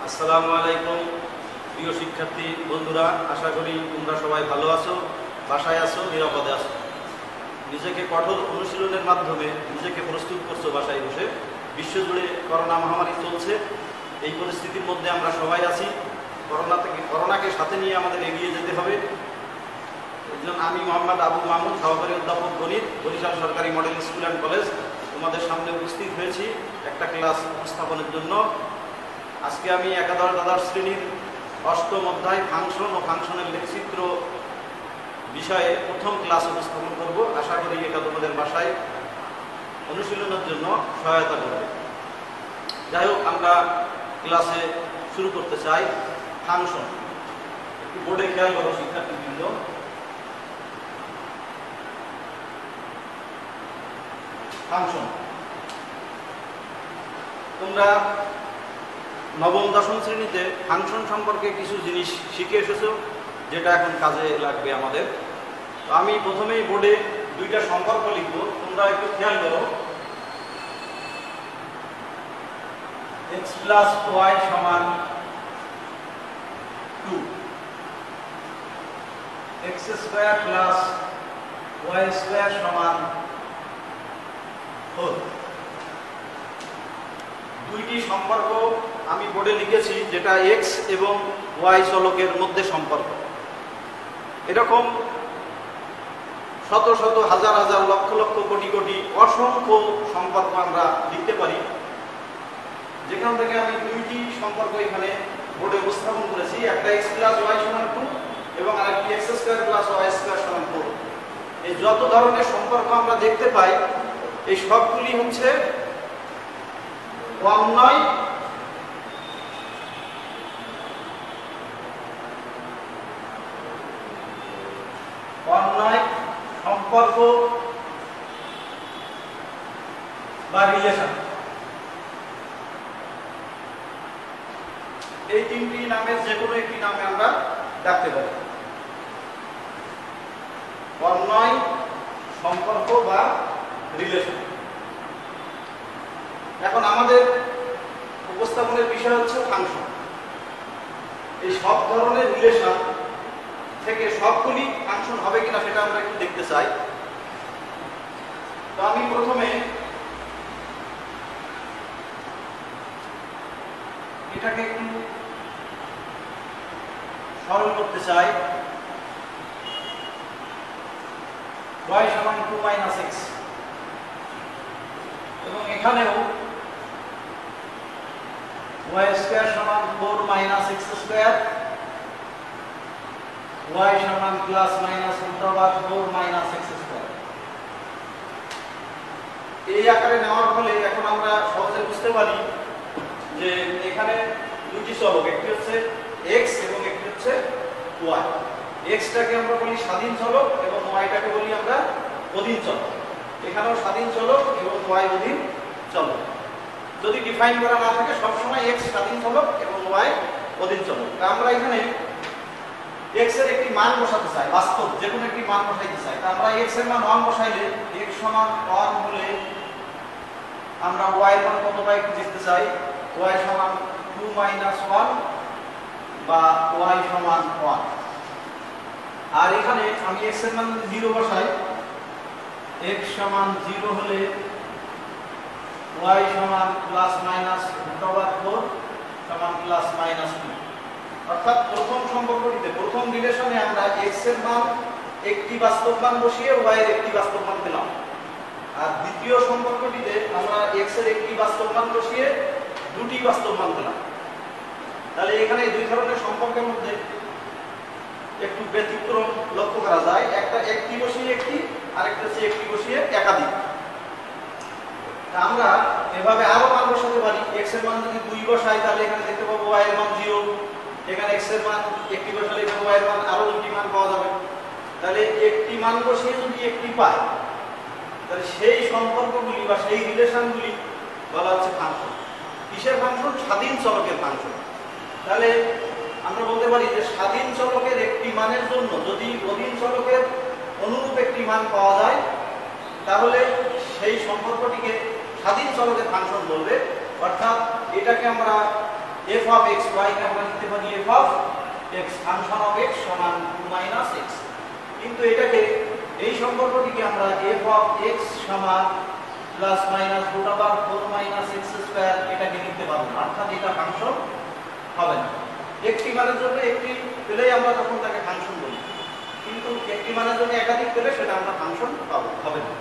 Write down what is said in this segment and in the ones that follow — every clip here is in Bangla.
আসসালামু আলাইকুম প্রিয় শিক্ষার্থী বন্ধুরা, আশা করি তোমরা সবাই ভালো আছো, বাসায় আছো, নিরাপদে আছো। নিজেকে কঠোর অনুশীলনের মাধ্যমে নিজেকে প্রস্তুত করছো বাসায় বসে। বিশ্বজুড়ে করোনা মহামারী চলছে, এই পরিস্থিতির মধ্যে আমরা সবাই আছি। করোনাকে সাথে নিয়ে আমাদের এগিয়ে যেতে হবে। এই জন্য আমি মোহাম্মদ আবু মামুন, সহকারী অধ্যাপক গণিত, বরিশাল সরকারি মডেল স্কুল অ্যান্ড কলেজ, তোমাদের সামনে উপস্থিত হয়েছি একটা ক্লাস উপস্থাপনের জন্য। আজকে আমি দ্বাদশ শ্রেণীর অষ্টম অধ্যায় ফাংশন ও ফাংশনের লেখচিত্র বিষয়ে প্রথম ক্লাস উপস্থাপন করব। আশা করি এটা তোমাদের বাসায় অনুশীলনের জন্য সহায়তা করবে। যাই হোক, আমরা ক্লাসে শুরু করতে চাই। ফাংশন, একটু বোর্ডে খেয়াল করো শিক্ষার্থীবৃন্দ। ফাংশন, তোমরা নবম দশম শ্রেণীতে ফাংশন সম্পর্কে কিছু জিনিস শিখে এসেছো, যেটা এখন কাজে লাগবে আমাদের। তো আমি প্রথমেই বোর্ডে দুইটা সম্পর্ক লিখব, তোমরা একটু খেয়াল করো। x প্লাস ওয়াই সমান 2, x square plus y square সমান 4। দুইটি সম্পর্ক আমি বোর্ডে লিখেছি, যেটা x এবং y চলকের মধ্যে সম্পর্ক। এরকম শত শত হাজার হাজার লক্ষ লক্ষ কোটি কোটি অসংখ্য সম্পর্ক আমরা লিখতে পারি, যেখান থেকে আমি দুইটি সম্পর্ক এখানে বোর্ডে উপস্থাপন করেছি। একটা x প্লাস ওয়াই সমান 2 এবং আরেকটি x square plus y square সমান 4। এই যত ধরনের সম্পর্ক আমরা দেখতে পাই, এই সবগুলি হচ্ছে অন্যয় সম্পর্ক বা রিলেশন। এই তিনটি নামের যে কোনো একটি নামে আমরা ডাকতে পারি। অন্যয়, সম্পর্ক বা রিলেশন। এখন আমাদের উপস্থাপনের বিষয় হচ্ছে ফাংশন। এই সব ধরনের রিলেশন থেকে সবগুলি ফাংশন হবে কিনা সেটা আমরা একটু দেখতে চাই। তো আমি প্রথমে এটাকে একটু সরল করতে চাই। y সমান 2 মাইনাস x, এবং এখানেও y স্কয়ার সমান 4 মাইনাস x স্কয়ার, y সমান plus minus √ 4 minus x square. এই আকারে নেওয়ার ফলে এখন আমরা সহজে বুঝতে পারি যে এখানে দুটি চলক, একটি হচ্ছে x এবং একটি হচ্ছে y। x টাকে আমরা বলি স্বাধীন চলক এবং y টাকে বলি আমরা অধীন চলক। এখানেও স্বাধীন চলক এবং y অধীন চলক। যদি ডিফাইন করা না থাকে, সবসময় x স্বাধীন চলক এবং y অধীন চলক। আমরা এখানে x এর একটি মান বসাতে চাই, বাস্তব যে কোনো একটি মান বসাইতে চাই। আমরা x এর মান 1 বসাইলে, x সমান 1 হলে আমরা y এর মান কত পাই একটু দেখতে চাই। y সমান 2 মাইনাস 1 বা y সমান 1। আর এখানে আমি x এর মান 0 বসাই, x সমান 0 হলে y সমান প্লাস মাইনাস √ 4 সমান প্লাস মাইনাস 2। অর্থাৎ প্রথম সম্পর্কটিতে, প্রথম রিলেশনে আমরা x এর মান একটি বাস্তব মান বসিয়ে y এর একটি বাস্তব মান পেলাম, আর দ্বিতীয় সম্পর্কটিতে আমরা x এর একটি বাস্তব মান বসিয়ে দুটি বাস্তব মান পেলাম। তাহলে এখানে দুই ধরনের সম্পর্কের মধ্যে একটু ব্যতিক্রম লক্ষ্য করা যায়। একটা একটি বসিয়ে একটি, আরেকটা হচ্ছে একটি বসিয়ে একাধিক। আমরা এভাবে আরো মান বসাতে পারি। x এর মান যদি 2 বসাই, তাহলে এখানে দেখতে পাবো y এর মান 0। এখানে x এর মান একটি বসালে এখানে y এর মান আরো দুটি মান পাওয়া যাবে। তাহলে একটি মান বসিয়ে যদি একটি পাই, তাহলে সেই সম্পর্কগুলি বা সেই রিলেশনগুলি বলা হচ্ছে ফাংশন। কিসের ফাংশন? স্বাধীন চলকের ফাংশন। তাহলে আমরা বলতে পারি যে স্বাধীন চলকের একটি মানের জন্য যদি অধীন চলকের অনুরূপ একটি মান পাওয়া যায়, তাহলে সেই সম্পর্কটিকে স্বাধীন চলকের ফাংশন বলবে। অর্থাৎ এটাকে আমরা f অফ x y কে আমরা লিখতে পারি f of x function of x সমান 2 - x। কিন্তু এটাকে এই সম্পর্কটিকে আমরা f অফ x সমান plus minus root over 4 - x square এটাকে লিখতে পারবো না, অর্থাৎ এটা ফাংশন হবে না। একটি মানের জন্য একটি পেলেই আমরা তখন তাকে ফাংশন বলি, কিন্তু একটি মানের জন্য একাধিক পেলে সেটা আমরা ফাংশন পাবো হবে না।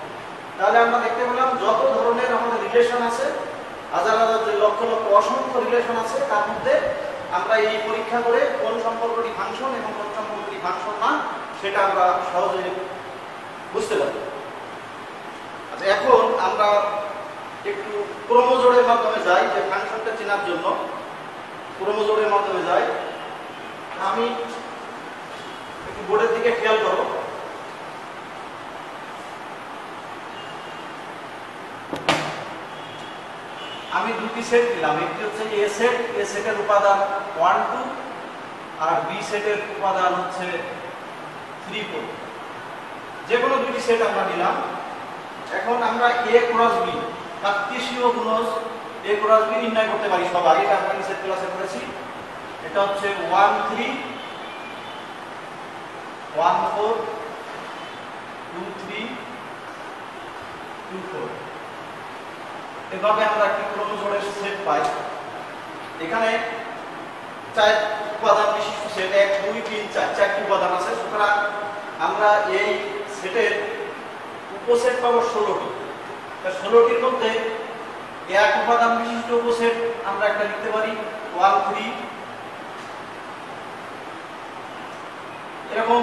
তাহলে আমরা দেখতে পেলাম যত ধরনের আমাদের রিলেশন আছে, হাজার হাজার যে লক্ষ লক্ষ অসংখ্য রিলেশন আছে, তার মধ্যে আমরা এই পরীক্ষা করে কোন সম্পর্কটি ফাংশন এবং কোন সম্পর্কটি ফাংশন না সেটা আমরা সহজে বুঝতে পারি। আচ্ছা, এখন আমরা একটু ক্রমজোড়ের মাধ্যমে যাই যে ফাংশনটা চেনার জন্য। ক্রমজোড়ের মাধ্যমে যাই, আমি একটু বোর্ডের দিকে খেয়াল করো। আমি দুটি সেট নিলাম, একটি হচ্ছে এ সেট, এ সেটের উপাদান 1 2 আর বি সেটের উপাদান হচ্ছে 3 4। যে কোনো দুটি সেট আমরা নিলাম। এখন আমরা এ ক্রস বি কার্টেসীয় গুণজ এ ক্রস বি নির্ণয় করতে পারি সবাই, এটা আমরা নিচের ক্লাসে করেছি। এটা হচ্ছে 1 3 1 4 2 3 2 4। এভাবে আমরা একটি ক্রমজোড়ের সেট পাই। এখানে 4 উপাদান বিশিষ্ট সেট 1 2 3 4 চারটি উপাদান আছে। সুতরাং আমরা এই সেটের উপসেট পাবো 16টি। তা 16টির মধ্যে এক উপাদান বিশিষ্ট উপসেট আমরা একটা লিখতে পারি 1 3। এরকম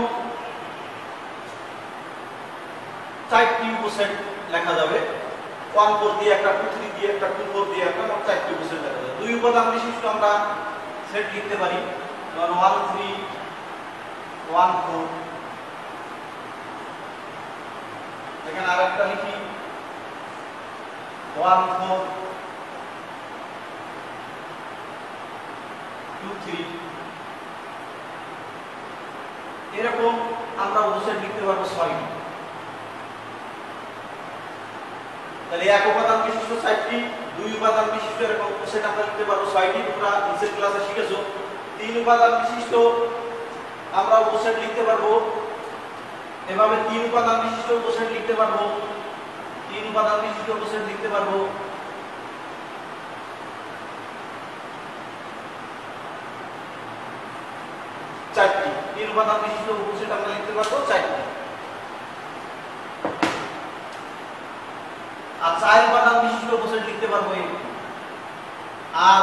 4টি উপসেট লেখা যাবে। 1 4 দিয়ে একটা, 2 3 দিয়ে একটা, 2 4 দিয়ে একটা, মোট 4টি উপসেট লেখা যাবে। দুই উপাদান বিশিষ্ট আমরা সেট লিখতে পারি 1 3 1 4। এখানে আরেকটা লিখি 1 4 2 3। এরকম আমরা উপসেট লিখতে পারবো 6টি। তাহলে এক উপাদান বিশিষ্ট 4টি, দুই উপাদান বিশিষ্ট এরকম উপসেট আমরা লিখতে পারবো 6টি। তোমরা নিচের ক্লাসে শিখেছো। তিন উপাদান বিশিষ্ট আমরা উপসেট লিখতে পারবো এভাবে, তিন উপাদান বিশিষ্ট উপসেট লিখতে পারবো, তিন উপাদান বিশিষ্ট উপসেট লিখতে পারবো। চারটি তিন উপাদান বিশিষ্ট উপসেট আমরা লিখতে পারবো 4টি। আর 4 উপাদান বিশিষ্ট উপসেট লিখতে পারবো এই। আর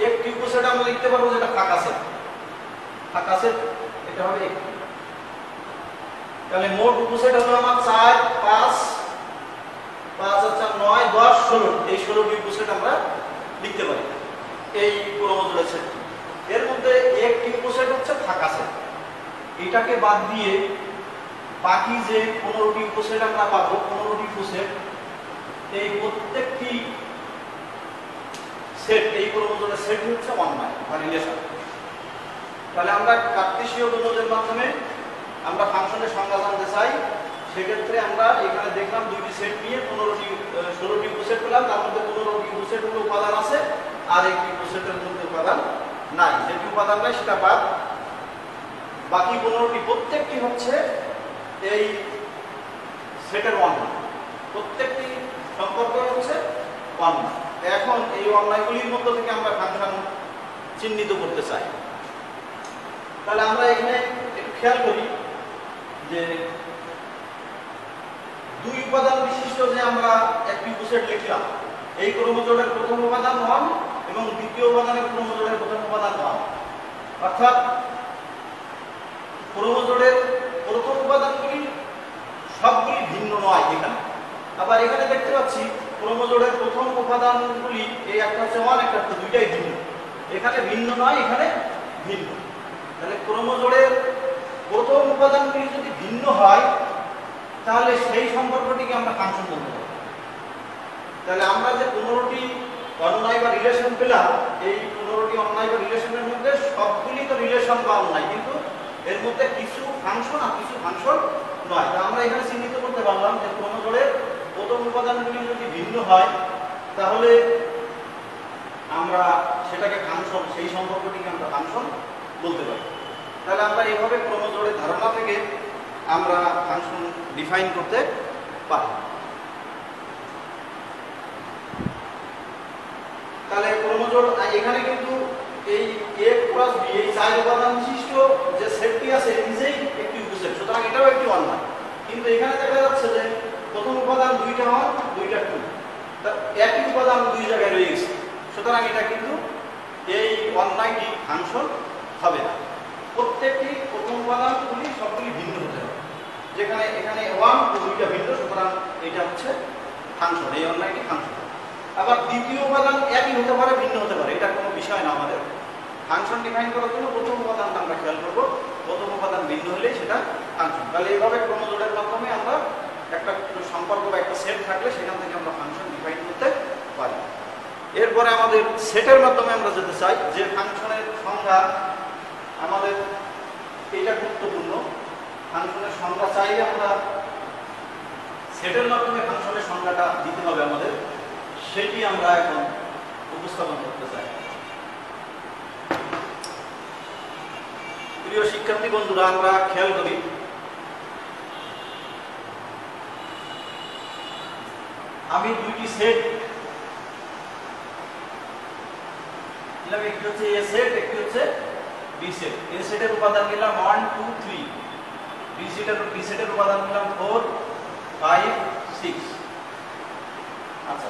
একটি উপসেট আমরা লিখতে পারবো যেটা ফাঁকা সেট। ফাঁকা সেট এটা হবে একটি। তাহলে মোট উপসেট হলো আমার 4 5 5 আর 4 9 10 16। এই 16টি উপসেট আমরা লিখতে পারি এই ক্রমজোড়ের সেট। এর মধ্যে একটি উপসেট হচ্ছে ফাঁকা সেট। এটাকে বাদ দিয়ে বাকি যে 15টি উপসেট আমরা পাবো, 15টি উপসেট, এই প্রত্যেকটি সেট এই ক্রমজোড়ের সেট হচ্ছে 1 বা রিলেশন। তাহলে আমরা কার্টেসীয় গুণজের মাধ্যমে আমরা ফাংশনের সংজ্ঞা জানতে চাই। সেক্ষেত্রে আমরা এখানে দেখলাম দুইটি সেট নিয়ে 16টি উপসেট পেলাম। তার মধ্যে 15টি উপসেট হলো উপাদান আছে, আর একটি উপসেটের মধ্যে উপাদান নাই। যেটি উপাদান নাই সেটা বাদ। বাকি 15টি প্রত্যেকটি হচ্ছে এই সেটের 1 প্রত্যেকটি সম্পর্ক হচ্ছে 1। এখন এই অন্যায়গুলির মধ্য থেকে আমরা ফাংশন চিহ্নিত করতে চাই। তাহলে আমরা এখানে একটু খেয়াল করি যে দুই উপাদান বিশিষ্ট যে আমরা একটি উপসেট লিখলাম, এই ক্রমজোড়ের প্রথম উপাদান 1 এবং দ্বিতীয় উপাদানের ক্রমজোড়ের প্রথম উপাদান 1। অর্থাৎ ক্রমজোড়ের প্রথম উপাদানগুলি সবগুলি ভিন্ন নয় এখানে। আবার এখানে দেখতে পাচ্ছি ক্রমজোড়ের প্রথম উপাদানগুলি এই একটা হচ্ছে 1, একটা হচ্ছে 2টাই ভিন্ন। এখানে ভিন্ন নয়, এখানে ভিন্ন। তাহলে ক্রমজোড়ের প্রথম উপাদানগুলি যদি ভিন্ন হয় তাহলে সেই সম্পর্কটিকে আমরা ফাংশন বলতে পারি। তাহলে আমরা যে 15টি অন্যায় বা রিলেশন পেলাম, এই 15টি অন্যায় বা রিলেশনের মধ্যে সবগুলি তো রিলেশন বা অন্যায়, কিন্তু এর মধ্যে কিছু ফাংশন আর কিছু ফাংশন নয়। তা আমরা এখানে চিহ্নিত করতে পারলাম যে ক্রমজোড়ের প্রথম উপাদানগুলি যদি ভিন্ন হয় তাহলে আমরা সেটাকে ফাংশন, সেই সম্পর্কটিকে আমরা ফাংশন বলতে পারি। তাহলে আমরা এইভাবে ক্রমজোড়ের ধারণা থেকে আমরা ফাংশন ডিফাইন করতে পারি। তাহলে ক্রমজোড় এখানে কিন্তু এই a প্লাস b এই চার উপাদান বিশিষ্ট যে সেটটি আছে নিজেই একটি উপসেট, সুতরাং এটাও একটি ওয়ান নয়। কিন্তু এখানে দেখা যাচ্ছে যে প্রথম উপাদান দুইটা ওয়ান দুইটা টু, একই উপাদান দুই জায়গায় রয়ে গেছে, সুতরাং এটা কিন্তু এই ওয়ান নয়টি ফাংশন হবে না। প্রত্যেকটি প্রথম উপাদানগুলি সবগুলি ভিন্ন হতে হবে, যেখানে এখানে ওয়ান দুইটা ভিন্ন, সুতরাং এটা হচ্ছে ফাংশন, এই ওয়ান নয়টি ফাংশন। আবার দ্বিতীয় উপাদান একই হতে পারে ভিন্ন হতে পারে, এটা কোনো বিষয় না। আমাদের ফাংশন ডিফাইন করার জন্য প্রথম উপাদানটা আমরা খেয়াল করব, প্রথম উপাদান ভিন্ন হলেই সেটা ফাংশন। তাহলে এইভাবে ক্রমজোড়ের মাধ্যমে আমরা একটা সম্পর্ক বা একটা সেট থাকলে সেখান থেকে আমরা ফাংশন ডিফাইন করতে পারি। এরপরে আমাদের সেটের মাধ্যমে আমরা যেতে চাই, যে ফাংশনের সংজ্ঞা আমাদের এটা গুরুত্বপূর্ণ। ফাংশনের সংজ্ঞা চাইলে আমরা সেটের মাধ্যমে ফাংশনের সংজ্ঞাটা দিতে হবে আমাদের, সেটি আমরা এখন উপস্থাপন করতে চাই। প্রিয় শিক্ষার্থী বন্ধুরা, আমরা খেয়াল করি আমি দুইটি সেট নিলাম, একটি হচ্ছে এ সেট, একটি হচ্ছে বি সেট। এ সেটের উপাদান নিলাম 1 2 3, বি সেটের উপাদান নিলাম 4 5 6। আচ্ছা,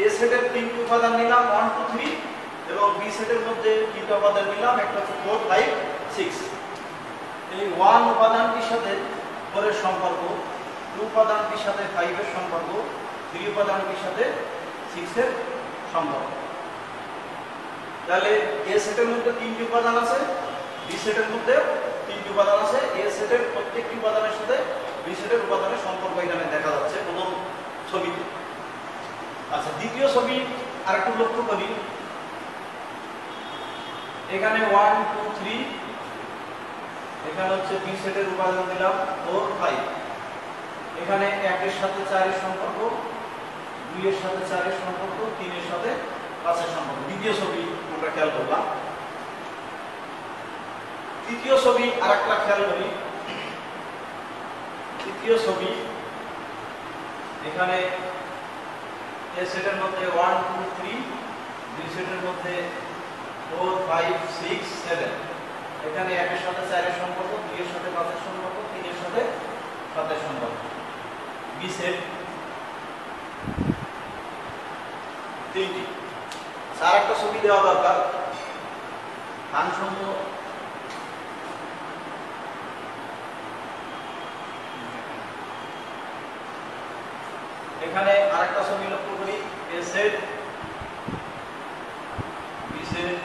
এ সেটের তিনটি উপাদান নিলাম 1 2 3 এবং বি সেটের মধ্যে তিনটা উপাদান নিলাম, একটা হচ্ছে 4 5 6। এই 1 উপাদানটির সাথে 4 এর সম্পর্ক, 2 উপাদানটির সাথে 5 এর সম্পর্ক, 3 উপাদানটির সাথে 6 এর সম্পর্ক। তাহলে এ সেটের মধ্যে তিনটি উপাদান আছে, বি সেটের মধ্যে তিনটি উপাদান আছে। এ সেটের প্রত্যেকটি উপাদানের সাথে বি সেটের উপাদানের সম্পর্ক এখানে দেখা যাচ্ছে প্রথম ছবিতে। আচ্ছা, দ্বিতীয় ছবি আরেকটু লক্ষ্য করি, এখানে 1 2 3, এখানে হচ্ছে বি সেটের উপাদান দিলাম 4 5, এখানে 1 এর সাথে 4 এর সম্পর্ক, 2 এর সাথে 4 এর সম্পর্ক, 3 এর সাথে 5 এর সম্পর্ক। দ্বিতীয় ছবি আমরা খেয়াল করলাম। তৃতীয় ছবি আরেকটা খেয়াল করি, তৃতীয় ছবি এখানে এ সেটের মধ্যে 1 2 3, বি সেটের মধ্যে 4 5 6 7, এখানে 1 এর সাথে 4 এর সম্পর্ক, 2 এর সাথে 5 এর সম্পর্ক, 3 এর সাথে 7 এর সম্পর্ক। বি সেট তিনটি। আর একটা ছবি দেওয়া দরকার, ফাংশন এখানে আরেকটা ছবি লক্ষ্য করি, এ সেট বি সেট,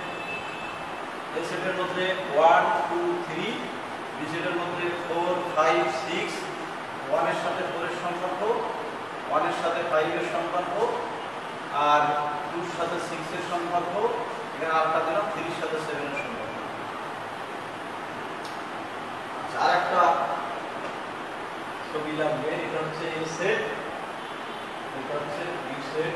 এ সেটের মধ্যে 1 2 3, বি সেটের মধ্যে 4 5 6, 1 এর সাথে 4 এর সম্পর্ক, 1 এর সাথে 5 এর সম্পর্ক, আর 2 এর সাথে 6 এর সম্পর্ক, এখানে আরেকটা দিলাম 3 এর সাথে 7 এর সম্পর্ক। আচ্ছা, আরেকটা ছবি লাগবে, এটা হচ্ছে এ সেট, এটা হচ্ছে বি সেট,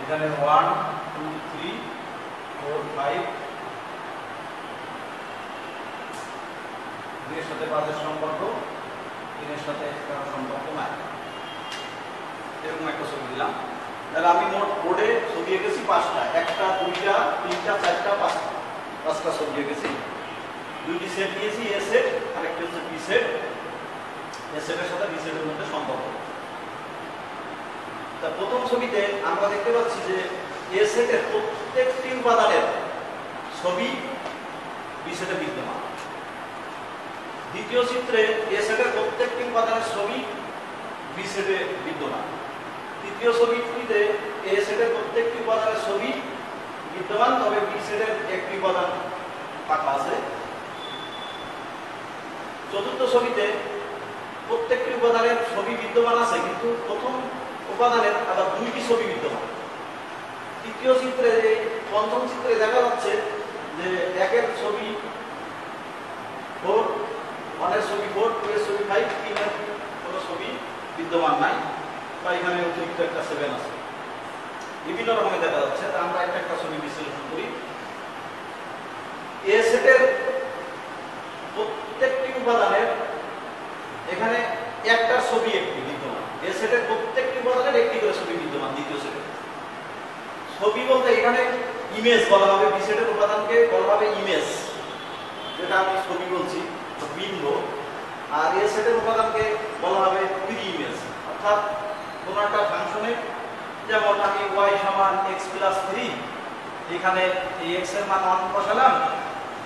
এখানে 1 2 3 4 5, 2 এর সাথে 5 এর সম্পর্ক, 3 এর সাথে কারো সম্পর্ক নাই, এরকম একটা ছবি দিলাম। তাহলে আমি মোট বোর্ডে ছবি এঁকেছি 5টা, 1টা 2টা 3টা 4টা 5টা ছবি এঁকেছি। দুইটি সেট নিয়েছি, এ সেট আর একটা হচ্ছে বি সেট। এ সেটের সাথে বি সেটের মধ্যে সম্পর্ক। তা প্রথম ছবিতে আমরা দেখতে পাচ্ছি যে এ সেটের প্রত্যেকটি উপাদানের ছবি বি সেটে বিদ্যমান। দ্বিতীয় চিত্রে এ সেটের প্রত্যেকটি উপাদানের ছবি বি সেটে বিদ্যমান। তৃতীয় ছবিটিতে এ সেটের প্রত্যেকটি উপাদানের ছবি বিদ্যমান, তবে বি সেটের একটি উপাদান ফাঁকা আছে। চতুর্থ ছবিতে প্রত্যেকটি উপাদানের ছবি বিদ্যমান আছে, কিন্তু প্রথম উপাদানের আবার দুইটি ছবি বিদ্যমান। তৃতীয় চিত্রে, পঞ্চম চিত্রে দেখা যাচ্ছে যে 1 এর ছবি 4, 1 এর ছবি 4, 2 এর ছবি 5, 3 এর কোনো ছবি বিদ্যমান নাই, বা এখানে অতিরিক্ত একটা 7 আছে। বিভিন্ন রকমের দেখা যাচ্ছে। তা আমরা একটা একটা ছবি বিশ্লেষণ করি। এ সেটের প্রত্যেকটি উপাদানের এখানে একটা ছবি একটি বিদ্যমান। এ সেটের প্রত্যেকটি উপাদানের একটি করে ছবি বিদ্যমান দ্বিতীয় সেটে। ছবি বলতে এখানে ইমেজ বলা হবে, বি সেটের উপাদানকে বলা হবে ইমেজ, যেটা আমি ছবি বলছি বিম্ব। আর এ সেটের উপাদানকে বলা হবে প্রি ইমেজ। অর্থাৎ কোনো একটা ফাংশনে যেমন আমি y সমান x + 3, এখানে এই x এর মান 1 বসালাম,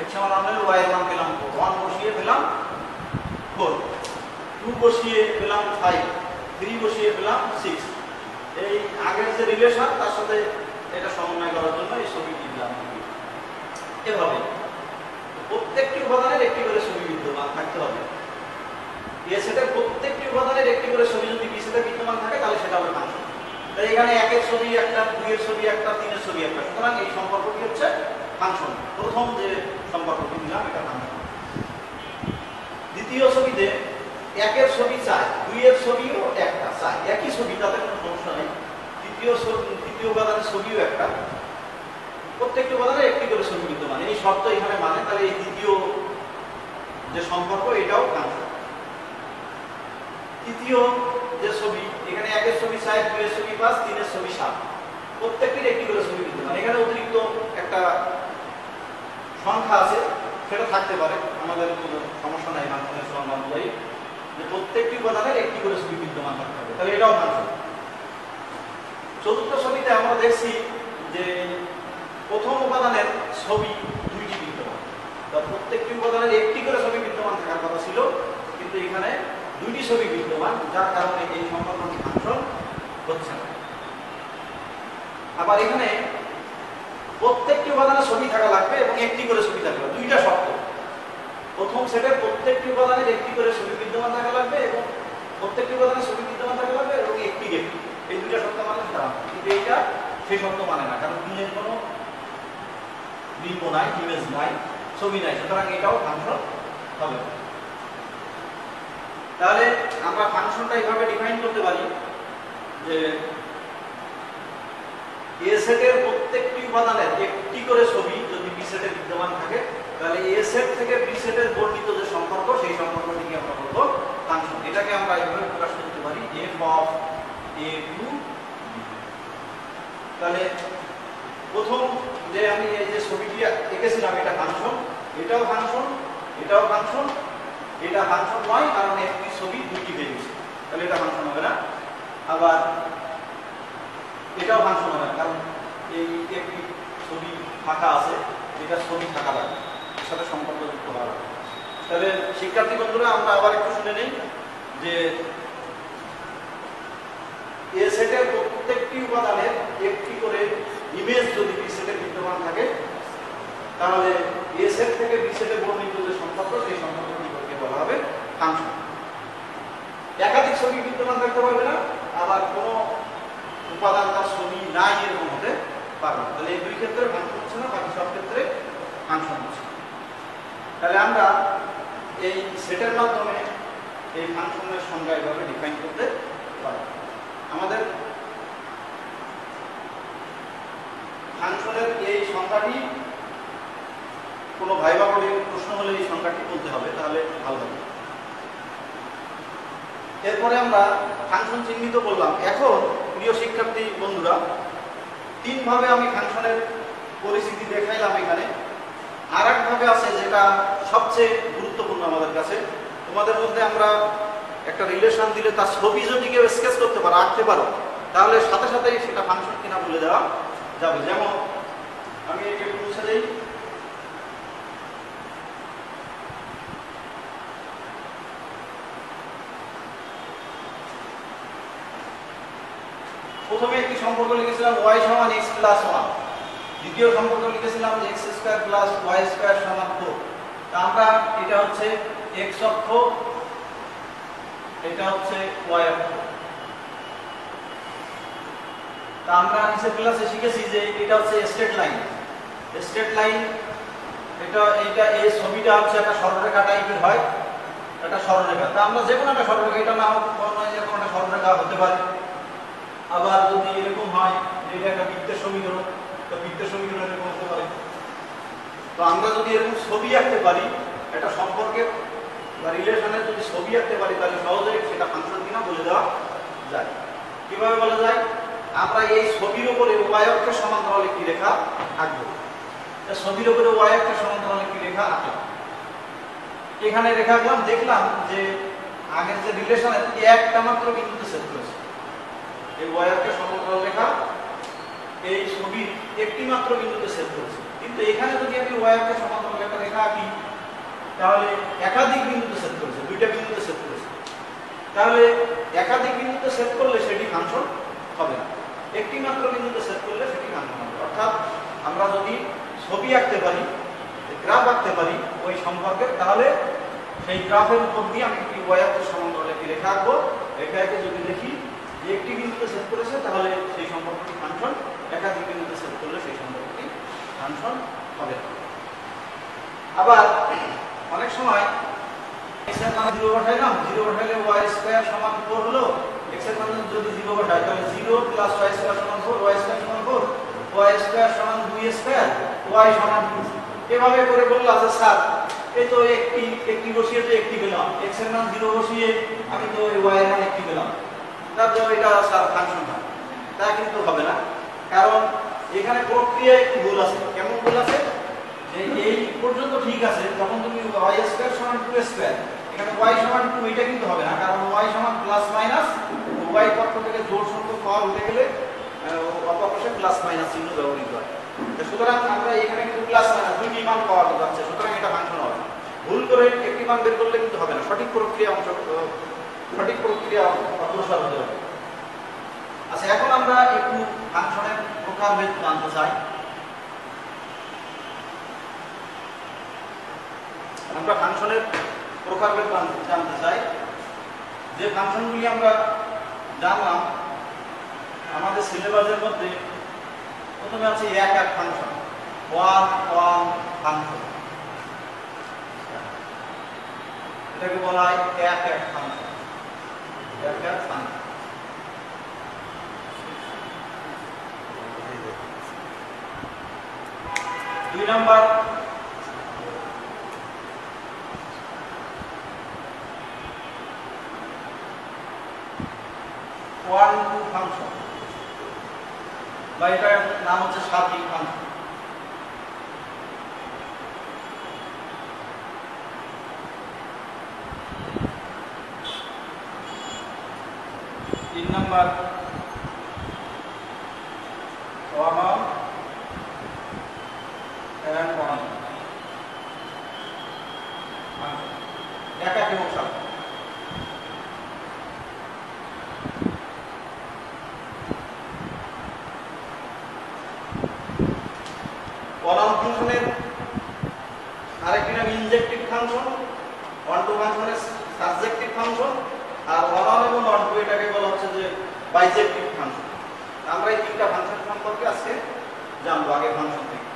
x সমান 1 হলে y এর মান পেলাম 1 বসিয়ে পেলাম 4, 2 বসিয়ে পেলাম 5, 3 বসিয়ে পেলাম 6। এই আগের যে রিলেশন তার সাথে এটা সমন্বয় করার জন্য এই ছবিটি দিলাম। এভাবে প্রত্যেকটি উপাদানের একটি করে ছবি বিদ্যমান থাকতে হবে। এ সেটের প্রত্যেকটি উপাদানের একটি করে ছবি যদি বি সেটে বিদ্যমান থাকে তাহলে সেটা হবে ফাংশন। তাই এখানে 1 এর ছবি একটা, 2 এর ছবি একটা, 3 এর ছবি একটা। সুতরাং এই সম্পর্কটি হচ্ছে ফাংশন। প্রথম যে সম্পর্কটি দিলাম এটা ফাংশন। দ্বিতীয় ছবিতে 1 এর ছবি চাই, 2 এর ছবিও একটা চাই, একই ছবি, তাতে কোনো সমস্যা নেই। তৃতীয় উপাদানের ছবিও একটা, প্রত্যেকটি উপাদানের একটি করে ছবি বিদ্যমান। এই শর্ত এখানে মানে, তাহলে এই দ্বিতীয় যে সম্পর্ক এটাও ফাংশন। তৃতীয় যে ছবি এখানে 1 এর ছবি 4, 2 এর ছবি 5, 3 এর ছবি 7, প্রত্যেকটির একটি করে ছবি বিদ্যমান। এখানে অতিরিক্ত একটা সংখ্যা আছে, সেটা থাকতে পারে, আমাদের কোনো সমস্যা নাই। ফাংশনের সংজ্ঞা অনুযায়ী যে প্রত্যেকটি উপাদানের একটি করে ছবি বিদ্যমান থাকতে হবে, তাহলে এটাও ফাংশন। চতুর্থ ছবিতে আমরা দেখছি যে প্রথম উপাদানের ছবি দুইটি বিদ্যমান, প্রত্যেকটি উপাদানের একটি করে ছবি বিদ্যমান থাকার কথা ছিল, কিন্তু এখানে দুইটি ছবি বিদ্যমান, যার কারণে এই সম্পর্কটি ফাংশন হচ্ছে না। আবার এখানে প্রত্যেকটি উপাদানের ছবি থাকা লাগবে এবং একটি করে ছবি থাকবে, দুইটা শর্ত। প্রথম সেটের প্রত্যেকটি উপাদানের একটি করে ছবি বিদ্যমান থাকা লাগবে এবং প্রত্যেকটি উপাদানের ছবি বিদ্যমান থাকা লাগবে এবং একটি, এই দুইটা শর্ত মানে সেটা। কিন্তু এইটা সেই শর্ত মানে না, কারণ দুইয়ের কোনো বিম্ব নাই, ইমেজ নাই, ছবি নাই, সুতরাং এটাও ফাংশন হবে। তাহলে আমরা ফাংশনটা এইভাবে ডিফাইন করতে পারি যে এ সেটের প্রত্যেকটি উপাদানের একটি করে ছবি যদি বি সেটে বিদ্যমান থাকে, তাহলে এ সেট থেকে বি সেটের বর্ণিত যে সম্পর্ক, সেই সম্পর্কটিকে আমরা বলবো ফাংশন। এটাকে আমরা এইভাবে প্রকাশ করতে পারি f of a to b। তাহলে প্রথম যে আমি এই যে ছবিটি এঁকেছিলাম এটা ফাংশন, এটাও ফাংশন, এটাও ফাংশন, এটা ফাংশন নয় কারণ একটি ছবি দুইটি বেরিয়েছে, তাহলে এটা ফাংশন হবে না। আবার এটাও ফাংশন হবে না কারণ এই একটি ছবি ফাঁকা আছে, এটা ছবি থাকা লাগবে, এর সাথে সম্পর্ক যুক্ত হওয়া লাগবে। তাহলে শিক্ষার্থী বন্ধুরা আমরা আবার একটু শুনে নিই যে এ সেটের প্রত্যেকটি উপাদানের একটি করে ইমেজ যদি বি সেটে বিদ্যমান থাকে, তাহলে এ সেট থেকে বি সেটে বর্ণিত যে সম্পর্ক, সেই সম্পর্কটিকে বলা হবে ফাংশন। একাধিক ছবি বিদ্যমান থাকতে পারবে না, আবার কোনো উপাদান তার ছবি নাই এরকম হতে পারবে। তাহলে এই দুই ক্ষেত্রে ফাংশন হচ্ছে না, বাকি সব ক্ষেত্রে ফাংশন হচ্ছে। তাহলে আমরা এই সেটের মাধ্যমে এই ফাংশনের সংজ্ঞা এভাবে ডিফাইন করতে পারি। আমাদের ফাংশনের এই সংজ্ঞাটি কোনো ভাইবা বোর্ডে প্রশ্ন হলে এই সংজ্ঞাটি বলতে হবে, তাহলে ভালো হবে। এরপরে আমরা ফাংশন চিহ্নিত করলাম। এখন প্রিয় শিক্ষার্থী বন্ধুরা, তিন ভাবে আমি ফাংশনের পরিস্থিতি দেখাইলাম। এখানে আর এক ভাবে আছে যেটা সবচেয়ে গুরুত্বপূর্ণ আমাদের কাছে। তোমাদের মধ্যে আমরা একটা রিলেশন দিলে তার ছবি যদি কেউ স্কেচ করতে পারো, আঁকতে পারো, তাহলে সাথে সাথেই সেটা ফাংশন কিনা বলে দেওয়া যাবে। যেমন আমি একে মুছে দেই, প্রথমে একটি সম্পর্ক লিখেছিলাম y সমান x প্লাস 1, দ্বিতীয় সম্পর্ক লিখেছিলাম x square plus y square সমান 4। তা আমরা এটা হচ্ছে x অক্ষ, এটা হচ্ছে y অক্ষ। তা আমরা নিচের ক্লাসে শিখেছি যে এটা হচ্ছে স্ট্রেট লাইন। স্ট্রেট লাইন এটা এই ছবিটা হচ্ছে একটা সরলরেখা টাইপের হয়, একটা সরলরেখা। তা আমরা যে কোনো একটা সরলরেখা, এটা না হোক কোনো একটা সরলরেখা হতে পারে। আবার যদি এরকম হয় যে এটা একটা বৃত্তের সমীকরণ, তো বৃত্তের সমীকরণ এরকম হতে পারে। তো আমরা যদি এরকম ছবি আঁকতে পারি, একটা সম্পর্কের বা রিলেশনের যদি ছবি আঁকতে পারি, তাহলে সহজেই সেটা ফাংশন কিনা বলে দেওয়া যায়। কিভাবে বলা যায়? আমরা এই ছবির উপরে y অক্ষের সমান্তরাল একটি রেখা আঁকবো। ছবির উপরে y অক্ষের সমান্তরাল একটি রেখা আঁকলাম, এখানে রেখা আঁকলাম, দেখলাম যে আগের যে রিলেশনের একটা মাত্র বিন্দুতে ছেদ করেছে। এই y অক্ষের সমান্তরাল রেখা এই ছবির একটি মাত্র বিন্দুতে ছেদ করেছে, কিন্তু এখানে যদি আমি y অক্ষের সমান্তরাল একটা রেখা আঁকি, তাহলে একাধিক বিন্দুতে ছেদ করেছে, দুইটা বিন্দুতে ছেদ করেছে। তাহলে একাধিক বিন্দুতে ছেদ করলে সেটি ফাংশন হবে না, একটি মাত্র বিন্দুতে ছেদ করলে সেটি ফাংশন হবে। অর্থাৎ আমরা যদি ছবি আঁকতে পারি, গ্রাফ আঁকতে পারি ওই সম্পর্কে, তাহলে সেই গ্রাফের উপর দিয়ে আমি একটি y অক্ষের সমান্তরাল একটি রেখা আঁকবো। রেখাকে যদি দেখি যে একটি বিন্দুতে ছেদ করেছে, তাহলে সেই সম্পর্কটি ফাংশন, একাধিক বিন্দুতে ছেদ করলে সেই সম্পর্কটি ফাংশন হবে না। আবার অনেক সময় x এর মান 0 বসাইলাম, 0 বসাইলে y স্কয়ার সমান 4 হলো। x এর মান যদি 0 বসাই, তাহলে 0 প্লাস y স্কয়ার সমান 4, y স্কয়ার সমান 4, y স্কয়ার সমান 2 স্কয়ার, y সমান 2। এভাবে করে বললাম যে স্যার এই তো একটি বসিয়ে তো একটি পেলাম, x এর মান 0 বসিয়ে আমি তো y এর মান একটি পেলাম, তারপর এটা স্যার ফাংশন হয়। তা কিন্তু হবে না, কারণ এখানে প্রক্রিয়ায় একটু ভুল আছে। কেমন ভুল আছে? যে এই পর্যন্ত ঠিক আছে, যখন তুমি y স্কয়ার সমান 2 স্কয়ার, এখানে y সমান 2 এটা কিন্তু হবে না, কারণ y সমান প্লাস মাইনাস, y পক্ষ থেকে জোড় সংখ্যক পাওয়ার উঠে গেলে অপরপাশে প্লাস মাইনাস চিহ্ন ব্যবহৃত হয়। সুতরাং আমরা এখানে কিন্তু প্লাস মাইনাস দুইটি মান পাওয়া যাচ্ছে, সুতরাং এটা ফাংশন হবে না। ভুল করে একটি মান বের করলে কিন্তু হবে না, সঠিক প্রক্রিয়া অগ্রসর হতে হবে। আচ্ছা, এখন আমরা একটু ফাংশনের প্রকারভেদ জানতে চাই। আমরা ফাংশনের প্রকারভেদ জানতে চাই। যে ফাংশনগুলি আমরা জানলাম আমাদের সিলেবাসের মধ্যে, প্রথমে আছে এক এক ফাংশন, ওয়ান ওয়ান ফাংশন, এটাকে বলা হয় এক এক ফাংশন, এক এক ফাংশন। দুই নাম্বার ওয়ান টু ফাংশন, বা এটার নাম হচ্ছে সার্বিক ফাংশন। তিন number one on and one, একাক এবং সার্বিক। ওয়ান ফাংশনের আরেকটি নাম ইনজেক্টিভ ফাংশন, ওয়ান টু ফাংশনের সাবজেক্টিভ ফাংশন, আর ওয়ান এবং ওয়ান টু এটাকে বলা হচ্ছে যে বাইজেক্টিভ ফাংশন। আমরা এই তিনটা ফাংশন সম্পর্কে আজকে জানবো আগে ফাংশন থেকে।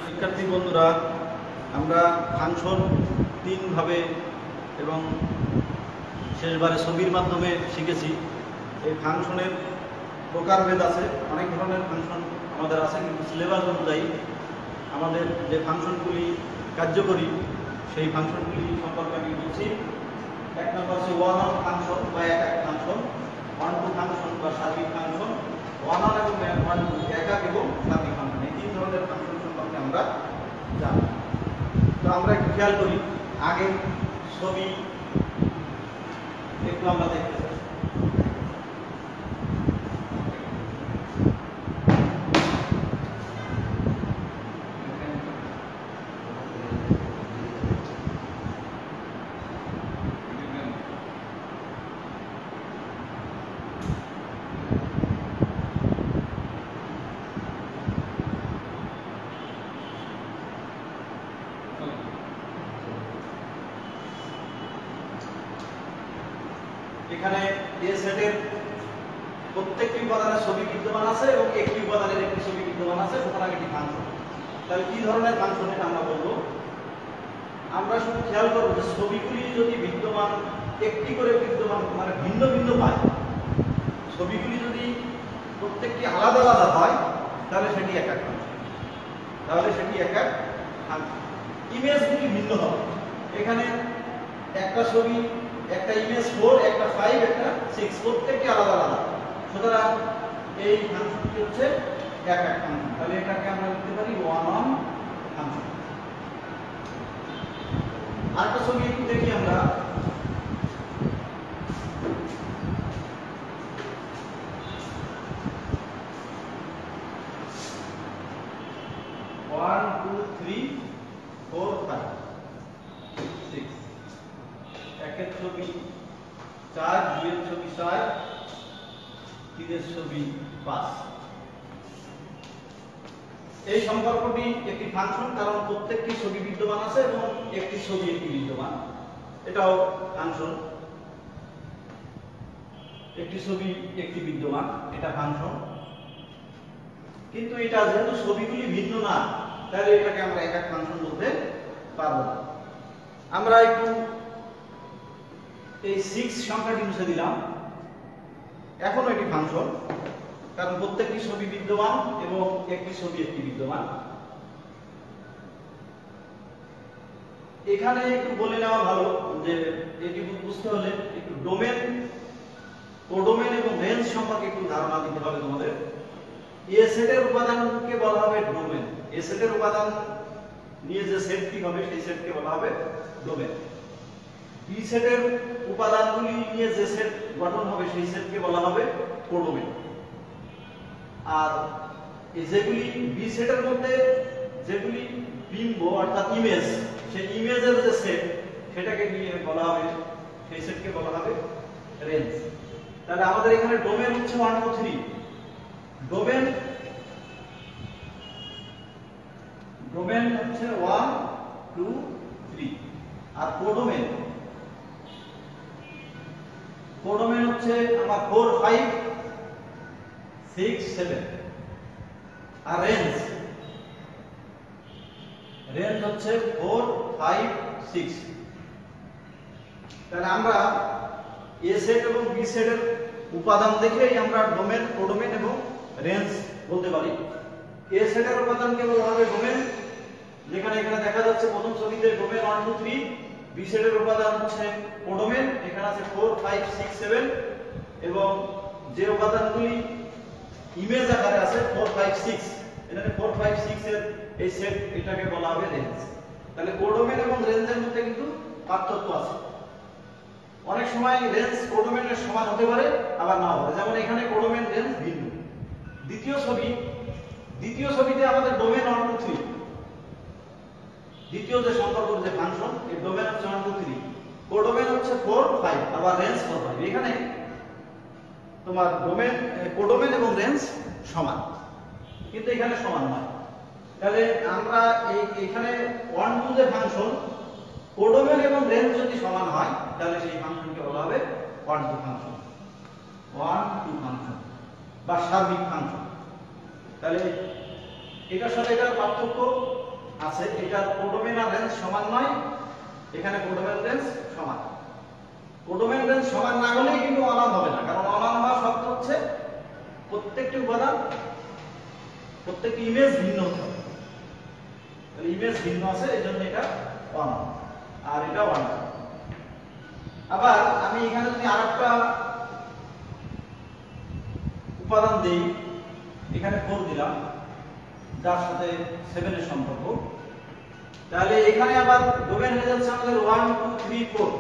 শিক্ষার্থী বন্ধুরা, আমরা ফাংশন তিন ভাবে এবং শেষবারে ছবির মাধ্যমে শিখেছি। এই ফাংশনের প্রকারভেদ আছে, অনেক ধরনের ফাংশন আমাদের আছে, কিন্তু সিলেবাস অনুযায়ী আমাদের যে ফাংশনগুলি কার্যকরী সেই ফাংশনগুলি সম্পর্কে আমি বলছি। এক নম্বর হচ্ছে ওয়ান অন ফাংশন বা এক এক ফাংশন, ওয়ান টু ফাংশন বা সার্বিক ফাংশন, ওয়ান অন এবং ওয়ান টু একাক এবং সার্বিক ফাংশন। এই তিন ধরনের ফাংশন সম্পর্কে আমরা জানি। তো আমরা একটু খেয়াল করি, আগে ছবি একটু আমরা দেখতে চাই। এখানে এ সেটের প্রত্যেকটি উপাদানের ছবি বিদ্যমান আছে এবং একটি উপাদানের একটি ছবি বিদ্যমান আছে, সুতরাং এটি ফাংশন। তাহলে কি ধরনের ফাংশন এটা আমরা বলবো? আমরা শুধু খেয়াল করবো যে ছবিগুলি যদি বিদ্যমান একটি করে বিদ্যমান মানে ভিন্ন ভিন্ন পাই, ছবিগুলি যদি প্রত্যেকটি আলাদা আলাদা হয় তাহলে সেটি এক এক ফাংশন, ইমেজগুলি ভিন্ন হবে। এখানে একটা ছবি, একটা ইমেজ 4, একটা 5, একটা 6, প্রত্যেকটি আলাদা আলাদা। সুতরাং এই ফাংশনটি হচ্ছে এক এক ফাংশন। তাহলে এটাকে আমরা লিখতে পারি ওয়ান অন ফাংশন। আরেকটা ছবি একটু দেখি আমরা। One two three four five six, একের ছবি 4, দুইয়ের ছবি 4, তিনের ছবি 5। এই সম্পর্কটি একটি ফাংশন, কারণ প্রত্যেকটি ছবি বিদ্যমান আছে এবং একটি ছবি একটি বিদ্যমান, এটাও ফাংশন। একটি ছবি একটি বিদ্যমান, এটা ফাংশন। কিন্তু এটা যেহেতু ছবিগুলি ভিন্ন না, তাহলে এটাকে আমরা এক এক ফাংশন বলতে পারবো না। আমরা একটু এই 6 সংখ্যাটি মুছে দিলাম। এখনো এটি ফাংশন, কারণ প্রত্যেকটি ছবি বিদ্যমান এবং একটি ছবি একটি বিদ্যমান। এখানে একটু বলে নেওয়া ভালো যে এটি বুঝতে হলে একটু ডোমেন, কোডোমেন এবং রেঞ্জ সম্পর্কে একটু ধারণা দিতে হবে তোমাদের। এ সেটের উপাদানকে বলা হবে ডোমেন। এ সেটের উপাদান নিয়ে যে সেটটি হবে সেই সেটকে বলা হবে ডোমেন। বি সেটের উপাদানগুলি নিয়ে যে সেট গঠন হবে সেই সেটকে বলা হবে কোডোমেন। আর যেগুলি বি সেটের মধ্যে যেগুলি বিম্ব অর্থাৎ ইমেজ, সেই ইমেজের যে সেট সেটাকে নিয়ে বলা হবে, সেই সেটকে বলা হবে রেঞ্জ। তাহলে আমাদের এখানে ডোমেন হচ্ছে 1 2 3। ডোমেন হচ্ছে 1 2 3। আর কোডোমেন হচ্ছে আমার 4 5 6 7। আর রেঞ্জ হচ্ছে 4 5 6। তাহলে আমরা এ সেট এবং বি সেটের উপাদান দেখেই আমরা ডোমেন, কোডোমেন এবং রেঞ্জ বলতে পারি। এ সেটের উপাদানকে বলা হবে ডোমেন, যেখানে এখানে দেখা যাচ্ছে প্রথম ছবিতে ডোমেন 1 2 3। বি সেটের উপাদান হচ্ছে কোডোমেন, এখানে আছে 4 5 6 7, এবং যে উপাদানগুলি ইমেজ আকারে আছে 4 5 6, এখানে 4 5 6 এর এই সেট, এটাকে বলা হবে রেঞ্জ। তাহলে কোডোমেন এবং রেঞ্জের মধ্যে কিন্তু পার্থক্য আছে। অনেক সময় রেঞ্জ কোডোমেনের সমান হতে পারে, আবার নাও পারে। যেমন এখানে কোডোমেন রেঞ্জ ভিন্ন। দ্বিতীয় ছবিতে আমাদের ডোমেন 1 2 3, দ্বিতীয় যে সম্পর্ক যে ফাংশন, এই ডোমেন হচ্ছে 1 2 3, কোডোমেন হচ্ছে 4 5, আবার রেঞ্জ 4 5। এখানে তোমার কোডোমেন এবং রেঞ্জ সমান, কিন্তু এখানে সমান নয়। তাহলে আমরা এখানে 1 2 যে ফাংশন, কোডোমেন এবং রেঞ্জ যদি সমান হয় তাহলে সেই ফাংশনকে বলা হবে 1 2 ফাংশন, 1 2 ফাংশন বা সার্বিক ফাংশন। তাহলে এটার সাথে এটার পার্থক্য আছে, এটার কোডোমেন আর রেঞ্জ সমান নয়, এখানে কোডোমেন রেঞ্জ সমান। কোডোমেন রেঞ্জ সমান না হলেই কিন্তু অনাম হবে না, কারণ অনাম হওয়ার শর্ত হচ্ছে প্রত্যেকটি উপাদান, প্রত্যেকটি ইমেজ ভিন্ন হতে হবে। তাহলে ইমেজ ভিন্ন আছে, এজন্য এটা অনাম, আর এটা অনাম। আবার আমি এখানে যদি আরেকটা উপাদান দেই, এখানে 4 দিলাম, যার সাথে 7 এর সম্পর্ক, তাহলে এখানে আবার ডোমেন হয়ে যাচ্ছে আমাদের 1 2 3 4।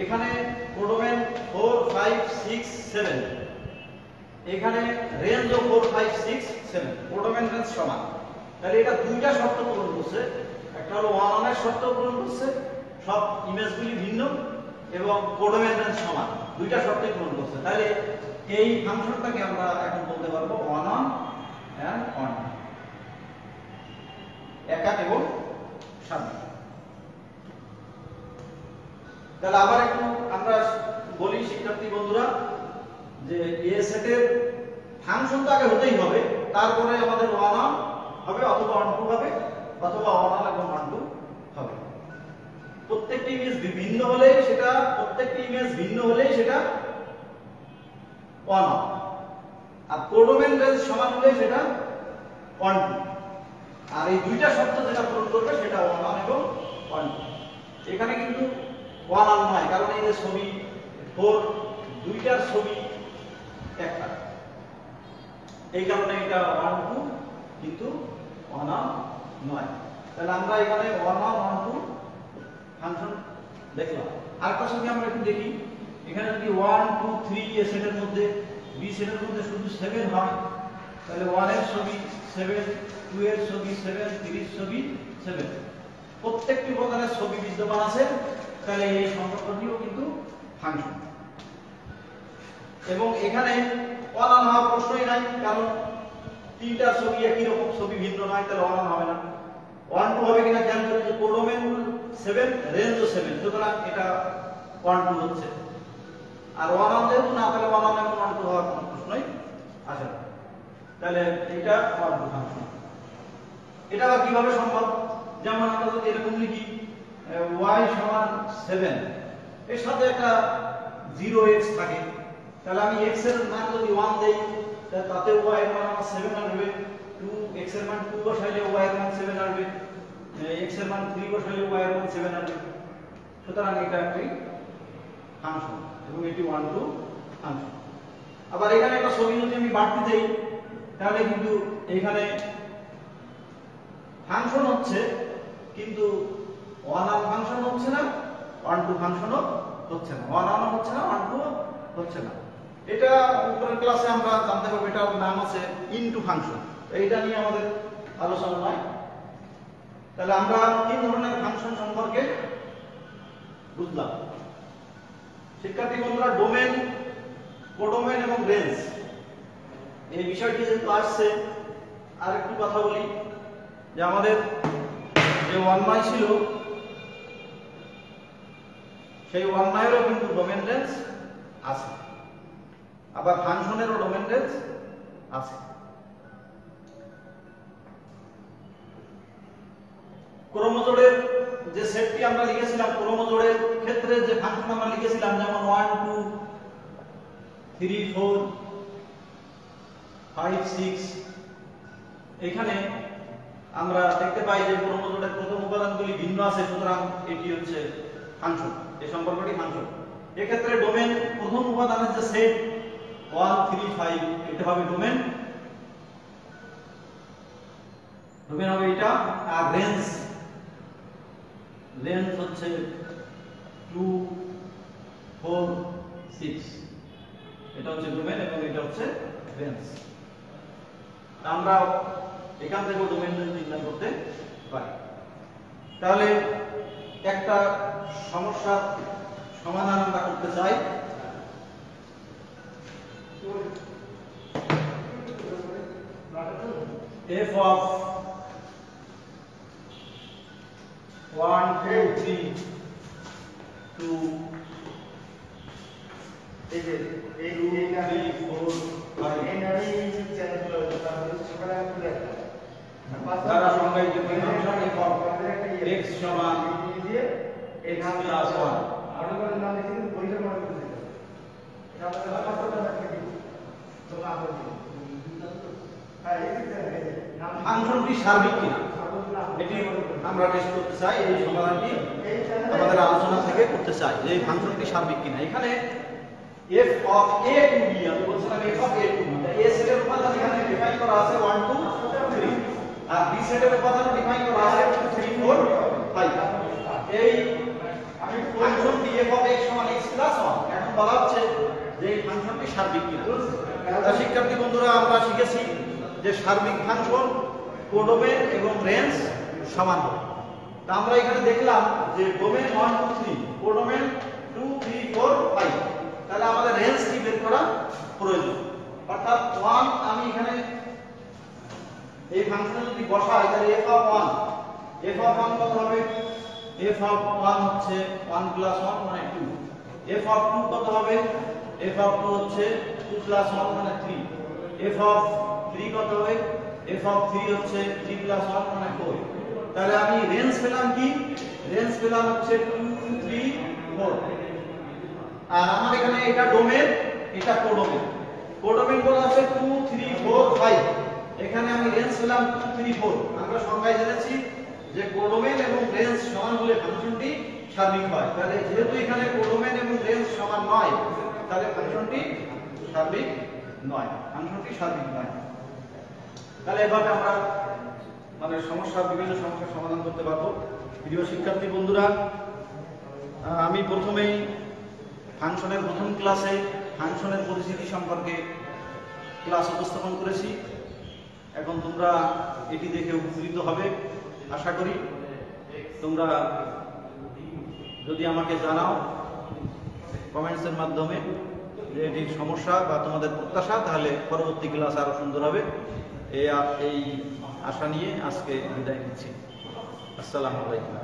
এখানে কোডোমেন 4 5 6 7, এখানে রেঞ্জও 4 5 6 7, কোডোমেন রেঞ্জ সমান। তাহলে এটা দুইটা শর্ত পূরণ করছে, একটা হলো 1 অনের শর্ত পূরণ করছে, সব ইমেজগুলি ভিন্ন, এবং কোডোমেন রেঞ্জ সমান, দুইটা শর্তই পূরণ করছে। তাহলে এই ফাংশনটাকে আমরা এখন বলতে পারবো 1 অন এন্ড 1 অন, একাক এবং সার্বিক। তাহলে আবার একটু আমরা বলি শিক্ষার্থী বন্ধুরা যে এ সেটের ফাংশন তো আগে হতেই হবে, তারপরে আমাদের 1 অন হবে অথবা 1 2 হবে, অথবা 1 অন এবং 1 2 হবে। প্রত্যেকটি ইমেজ ভিন্ন হলেই সেটা 1 অন। আর কোডোমেন রেঞ্জ সমান হলে সেটা 1 2, আর এই দুইটা শর্ত যেটা পূরণ করবে সেটা 1 1 এবং 1 2। এখানে কিন্তু 1 1 নয়, কারণ এই যে ছবি 4 দুইটার ছবি একটা, এই কারণে এটা 1 2 কিন্তু 1 1 নয়। তাহলে আমরা এখানে 1 1 1 2 ফাংশন দেখলাম। আরেকটা ছবি আমরা একটু দেখি, এখানে যদি 1 2 3 এ সেটের মধ্যে বি সেটের মধ্যে শুধু 7 হয়, তাহলে 1 এর ছবি 7, 2 এর ছবি 7, 3 এর ছবি 7, প্রত্যেকটি উপাদানের ছবি বিদ্যমান আছে, তাহলে এই সম্পর্কটিও কিন্তু ফাংশন। এবং এখানে 1 1 হওয়ার প্রশ্নই নাই, কারণ তিনটা ছবি একই রকম, ছবি ভিন্ন নয়, তাহলে 1 1 হবে না। 1 2 হবে কিনা খেয়াল করি যে কোডোমেন 7 রেঞ্জও 7, সুতরাং এটা 1 2 হচ্ছে। আর 1 1 যেহেতু না, তাহলে 1 1 এবং 1 2 হওয়ার কোনো প্রশ্নই আসে না। তাহলে এটা 1 2 ফাংশন। এটা আবার কিভাবে সম্ভব? যেমন আমরা যদি এরকম লিখি y সমান 7, এর সাথে একটা 0x থাকে, তাহলে আমি x এর মান যদি 1 দেই, তাতে y এর মান আমার 7 আসবে। 2x এর মান 2 বসাইলে y এর মান 7 আসবে, x এর মান 3 বসাইলে y এর মান 7 আসবে। সুতরাং এটা একটি ফাংশন এবং এটি 1 2 ফাংশন। আবার এখানে একটা ছবি যদি আমি বাড়তি দেই, তাহলে কিন্তু এখানে ফাংশন হচ্ছে, কিন্তু 1 1 ফাংশন হচ্ছে না, 1 2 ফাংশনও হচ্ছে না, 1 1 হচ্ছে না, 1 2 হচ্ছে না। এটা উপরের ক্লাসে আমরা জানতে পারবো, এটার নাম আছে ইনটু ফাংশন। এইটা নিয়ে আমাদের আলোচনা নয়। তাহলে আমরা তিন ধরনের ফাংশন সম্পর্কে বুঝলাম। শিক্ষার্থী বন্ধুরা, ডোমেন, কোডোমেন এবং রেঞ্জ এই বিষয়টি যেহেতু আসছে, আর একটু কথা বলি যে আমাদের যে 1 মাই ছিল, সেই 1 মাইয়েরও কিন্তু ডোমেন রেঞ্জ আছে, আবার ফাংশনেরও ডোমেন রেঞ্জ আছে। ক্রোমোজোড়ের যে সেটটি আমরা লিখেছিলাম, ক্রোমোজোড়ের ক্ষেত্রে যে ফাংশন আমরা লিখেছিলাম, যেমন 1 2 3 4 5 6, এখানে আমরা দেখতে পাই যে ক্রোমোজোড়ের প্রথম উপাদানগুলি ভিন্ন আছে, সুতরাং এটি হচ্ছে ফাংশন, এই সম্পর্কটি ফাংশন। এক্ষেত্রে ডোমেন, প্রথম উপাদানের যে সেট 1 3 5, এটা হবে ডোমেন, ডোমেন হবে এটা। আর রেঞ্জ, রেঞ্জ হচ্ছে 2 4 6, এটা হচ্ছে ডোমেন এবং এটা হচ্ছে রেঞ্জ। আমরা এখান থেকে ডোমেন রেঞ্জ নির্ণয় করতে পারি। তাহলে একটা সমস্যার সমাধান আমরা করতে চাই। f of 1 2 3 2 এই যে 3 4 5 এই নারী চ্যানেল সকালে খুলে তারা সংজ্ঞায়িত ফাংশন f of x সমান x plus 1 আরোবার নাম লিখে পরীক্ষা করা হচ্ছে। এটা আমাদের কতটা থাকে তো আমরা হ্যাঁ এই ফাংশনটি সার্বিক কিনা এটি আমরা টেস্ট করতে চাই। এই সমাধানটি আমাদের আলোচনা থেকে করতে চাই যে এই ফাংশনটি সার্বিক কিনা। এখানে f of a to b, আমি বলছিলাম f of a to b, a সেটের উপাদান এখানে ডিফাইন করা আছে 1 2 3, আর b সেটের উপাদান ডিফাইন করা আছে 3 4 5। এই ফাংশনটি f of x সমান x plus 1, এখন বলা হচ্ছে যে এই ফাংশনটি সার্বিক কিনা। শিক্ষার্থী বন্ধুরা, আমরা শিখেছি যে সার্বিক ফাংশন কোডোমেন এবং রেঞ্জ সমান হবে। তা আমরা এখানে দেখলাম যে ডোমেন 1 2 3, কোডোমেন 2 3 4 5, তাহলে আমাদের রেঞ্জটি বের করা প্রয়োজন। অর্থাৎ 1 আমি এখানে এই ফাংশনে যদি বসাই, তাহলে f of 1 কত হবে? f of 1 হচ্ছে 1 plus 1 মানে 2। f of 2 কত হবে? f of 2 হচ্ছে 2 plus 1 মানে 3। f of 3 কত হবে? f of 3 হচ্ছে 3 plus 1 মানে 4। তাহলে আমি রেঞ্জ পেলাম কি? রেঞ্জ পেলাম হচ্ছে 2 3 4। আর আমার এখানে এটা ডোমেন, এটা কোডোমেন। কোডোমেইন বলা আছে 2 3 4 5, এখানে আমি রেঞ্জ পেলাম 2 3 4। আমরা সংজ্ঞায় জেনেছি যে কোডোমেইন এবং রেঞ্জ সমান হলে ফাংশনটি সার্বিক হয়। তাহলে যেহেতু এখানে কোডোমেইন এবং রেঞ্জ সমান নয়, তাহলে ফাংশনটি সার্বিক নয়, ফাংশনটি সার্বিক নয়। তাহলে এভাবে আমরা মানে বিভিন্ন সমস্যার সমাধান করতে পারবো। প্রিয় শিক্ষার্থী বন্ধুরা, আমি প্রথমেই ফাংশনের প্রথম ক্লাসে ফাংশনের পরিচিতি সম্পর্কে ক্লাস উপস্থাপন করেছি। এখন তোমরা এটি দেখে উপকৃত হবে আশা করি। তোমরা যদি আমাকে জানাও কমেন্টসের মাধ্যমে যে এটির সমস্যা বা তোমাদের প্রত্যাশা, তাহলে পরবর্তী ক্লাস আরো সুন্দর হবে। এই আশা নিয়ে আজকে বিদায় নিচ্ছি। আসসালামু আলাইকুম।